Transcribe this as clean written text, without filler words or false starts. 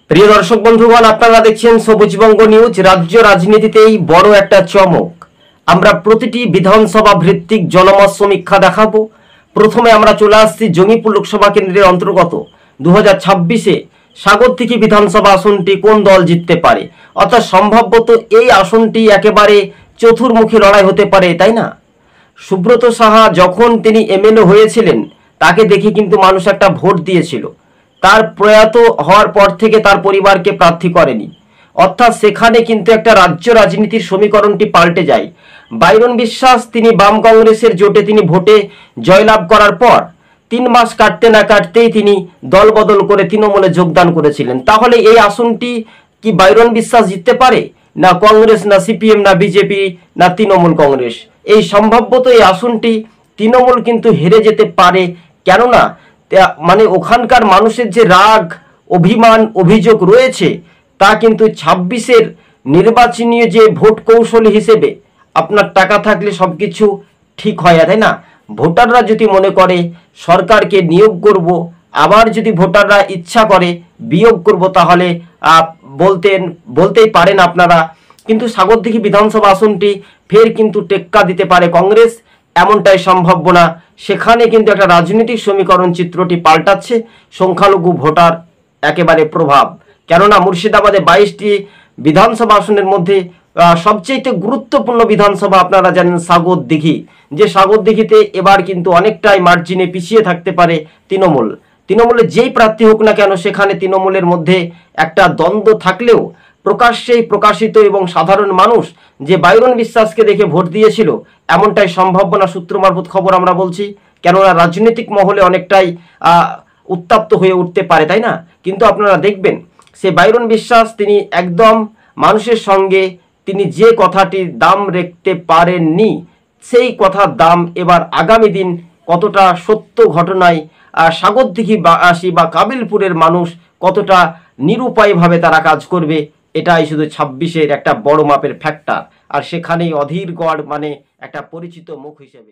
প্রিয় দর্শক বন্ধুগণ, আপনারা দেখছেন সবুজবঙ্গ নিউজ। রাজ্য রাজনীতিতেই বড় একটা চমক। আমরা প্রতিটি বিধানসভা ভিত্তিক জনমত সমীক্ষা দেখাবো। প্রথমে আমরা চলে আসছি জঙ্গিপুর লোকসভা কেন্দ্রের অন্তর্গত 2026-এ সাগরদিঘি বিধানসভা আসনটি কোন দল জিততে পারে, অর্থাৎ সম্ভবত এই আসনটি একেবারে চতুর্মুখী লড়াই হতে পারে, তাই না? সুব্রত সাহা যখন তিনি এমএলএ হয়েছিলেন, তাকে দেখে কিন্তু মানুষ একটা ভোট দিয়েছিল। তার প্রয়াত হওয়ার পর থেকে তার পরিবারকে প্রার্থী করেনি, অর্থাৎ সেখানে কিন্তু একটা রাজ্য রাজনীতির সমীকরণটি পাল্টে যায়। বাইরন বিশ্বাস তিনি বাম কংগ্রেসের জোটে তিনি ভোটে জয়লাভ করার পর 3 মাস কাটতে না কাটতেই তিনি দল বদল করে তৃণমূলে যোগদান করেছিলেন। তাহলে এই আসনটি কি বাইরন বিশ্বাস জিততে পারে? না কংগ্রেস, না সিপিএম, না বিজেপি, না তৃণমূল কংগ্রেস। এই সম্ভবত এই আসনটি তৃণমূল কিন্তু হেরে যেতে পারে। কেননা মানে ওখানকার মানুষের যে রাগ, অভিমান, অভিযোগ রয়েছে, তা কিন্তু 26-এর নির্বাচনীয় যে ভোট কৌশল হিসেবে আপনার টাকা থাকলে সব কিছু ঠিক হয়, তাই না? ভোটাররা যদি মনে করে সরকারকে নিয়োগ করব, আবার যদি ভোটাররা ইচ্ছা করে বিয়োগ করব, তাহলে বলতেই পারেন আপনারা। কিন্তু সাগরদিঘি বিধানসভা আসনটি ফের কিন্তু টেক্কা দিতে পারে কংগ্রেস, এমনটাই সম্ভাবনা। সেখানে কিন্তু একটা রাজনৈতিক সমীকরণ চিত্রটি পাল্টাচ্ছে সংখ্যালঘু ভোটার একেবারে প্রভাব। কেননা মুর্শিদাবাদে 22টি বিধানসভা আসনের মধ্যে সবচেয়ে গুরুত্বপূর্ণ বিধানসভা আপনারা জানেন সাগরদিঘি। যে সাগরদিঘিতে এবার কিন্তু অনেকটাই মার্জিনে পিছিয়ে থাকতে পারে তৃণমূলের যেই প্রার্থী হোক না কেন, সেখানে তৃণমূলের মধ্যে একটা দ্বন্দ্ব থাকলেও প্রকাশ্যেই প্রকাশিত এবং সাধারণ মানুষ যে বাইরন বিশ্বাসকে দেখে ভোট দিয়েছিল, এমনটাই সম্ভাবনা সূত্র মারফত খবর আমরা বলছি। কেননা রাজনৈতিক মহলে অনেকটাই উত্তপ্ত হয়ে উঠতে পারে, তাই না? কিন্তু আপনারা দেখবেন সে বাইরন বিশ্বাস তিনি একদম মানুষের সঙ্গে তিনি যে কথাটির দাম রাখতে পারেননি, সেই কথার দাম এবার আগামী দিন কতটা সত্য ঘটনায় সাগরদিঘিবাসী বা কাবিলপুরের মানুষ কতটা নিরুপায়ভাবে তারা কাজ করবে, এটাই শুধু 26-এর একটা বড় মাপের ফ্যাক্টর। আর সেখানেই অধীর গড় মানে একটা পরিচিত মুখ হিসেবে